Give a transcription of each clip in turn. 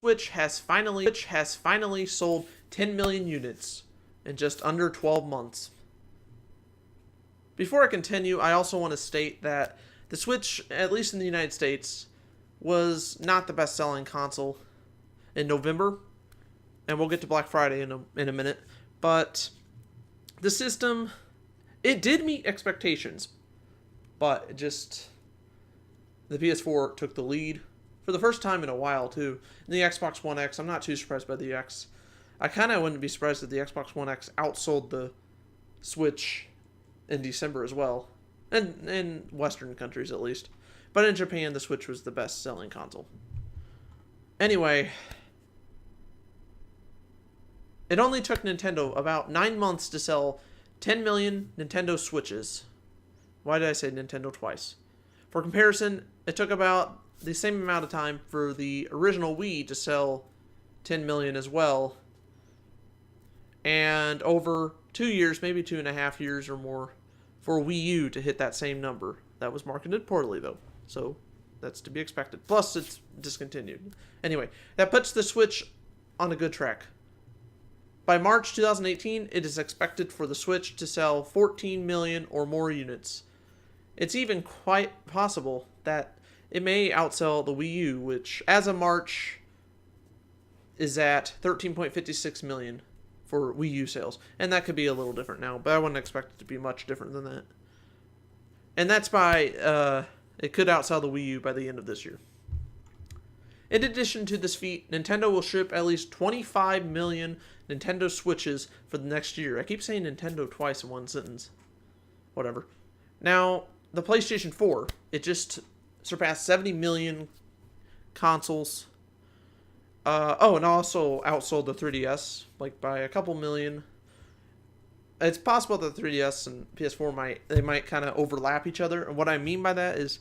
Switch has finally sold 10 million units in just under 12 months. Before I continue, I also want to state that the Switch, at least in the United States, was not the best-selling console in November, and we'll get to Black Friday in a minute, but the system, it did meet expectations, but the PS4 took the lead for the first time in a while, too. And the Xbox One X, I'm not too surprised by the X. I kind of wouldn't be surprised if the Xbox One X outsold the Switch in December as well, and in Western countries at least. But in Japan, the Switch was the best-selling console. Anyway, it only took Nintendo about 9 months to sell 10 million Nintendo Switches. Why did I say Nintendo twice? For comparison, it took about the same amount of time for the original Wii to sell 10 million as well. And over 2 years, maybe 2.5 years or more, for Wii U to hit that same number. That was marketed poorly, though, so that's to be expected. Plus, it's discontinued. Anyway, that puts the Switch on a good track. By March 2018, it is expected for the Switch to sell 14 million or more units. It's even quite possible that it may outsell the Wii U, which, as of March, is at 13.56 million for Wii U sales. And that could be a little different now, but I wouldn't expect it to be much different than that. And that's by, it could outsell the Wii U by the end of this year. In addition to this feat, Nintendo will ship at least 25 million Nintendo Switches for the next year. I keep saying Nintendo twice in one sentence. Whatever. Now, the PlayStation 4, it just surpassed 70 million consoles. And also outsold the 3DS, like by a couple million. It's possible that the 3DS and PS4 might kind of overlap each other. And what I mean by that is,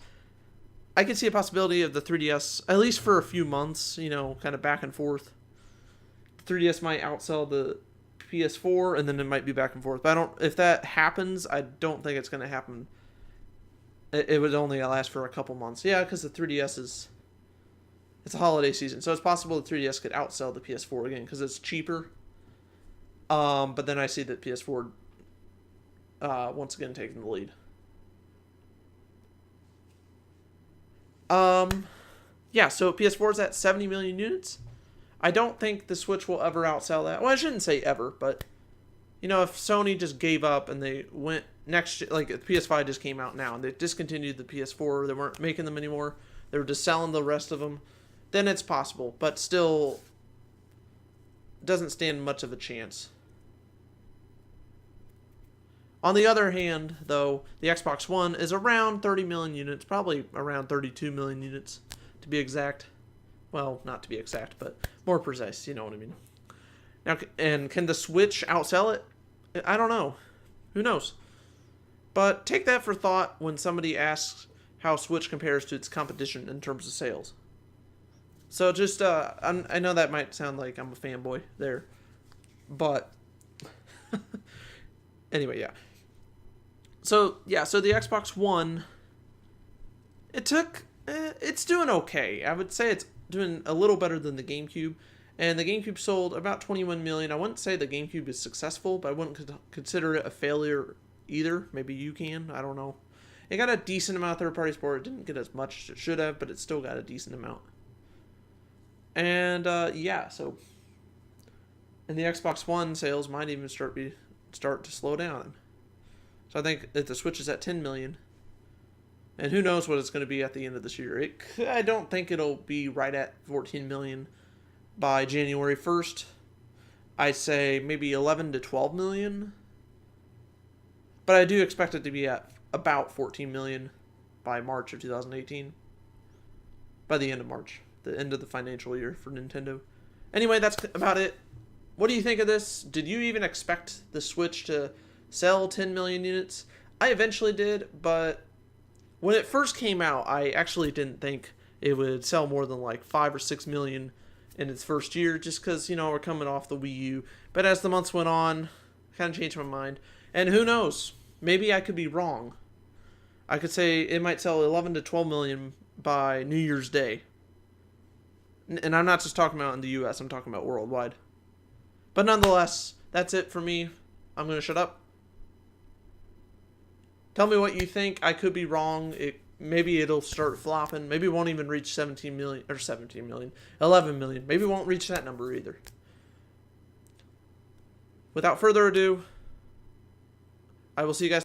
I can see a possibility of the 3DS, at least for a few months, kind of back and forth. The 3DS might outsell the PS4, and then it might be back and forth. But if that happens, I don't think it's going to happen. It would only last for a couple months. Yeah, because the 3DS it's a holiday season, so it's possible the 3DS could outsell the PS4 again, because it's cheaper. But then I see that PS4, once again, taking the lead. Yeah, so PS4 is at 70 million units. I don't think the Switch will ever outsell that. Well, I shouldn't say ever, but, if Sony just gave up and they went next, like the PS5 just came out now, and they discontinued the PS4, they weren't making them anymore, they were just selling the rest of them, then it's possible, but still doesn't stand much of a chance. On the other hand, though, the Xbox One is around 30 million units, probably around 32 million units, to be exact. Well, not to be exact, but more precise, you know what I mean. Now, and can the Switch outsell it? I don't know. Who knows? But take that for thought when somebody asks how Switch compares to its competition in terms of sales. So just, I know that might sound like I'm a fanboy there, but anyway, yeah. So the Xbox One, it's doing okay. I would say it's doing a little better than the GameCube, and the GameCube sold about 21 million. I wouldn't say the GameCube is successful, but I wouldn't consider it a failure either. Maybe you can, I don't know. It got a decent amount of third-party support. It didn't get as much as it should have, but it still got a decent amount. And, and the Xbox One sales might even start to slow down. So I think if the Switch is at 10 million, and who knows what it's going to be at the end of this year. I don't think it'll be right at 14 million by January 1st. I'd say maybe 11 to 12 million. But I do expect it to be at about 14 million by March of 2018. By the end of March. The end of the financial year for Nintendo. Anyway, that's about it. What do you think of this? Did you even expect the Switch to sell 10 million units? I eventually did, but when it first came out, I actually didn't think it would sell more than like 5 or 6 million in its first year, just because, we're coming off the Wii U. But as the months went on, I kind of changed my mind. And who knows? Maybe I could be wrong. I could say it might sell 11 to 12 million by New Year's Day. And I'm not just talking about in the US, I'm talking about worldwide. But nonetheless, that's it for me. I'm going to shut up. Tell me what you think. I could be wrong. Maybe it'll start flopping. Maybe it won't even reach 17 million, or 17 million, 11 million. Maybe it won't reach that number either. Without further ado, I will see you guys.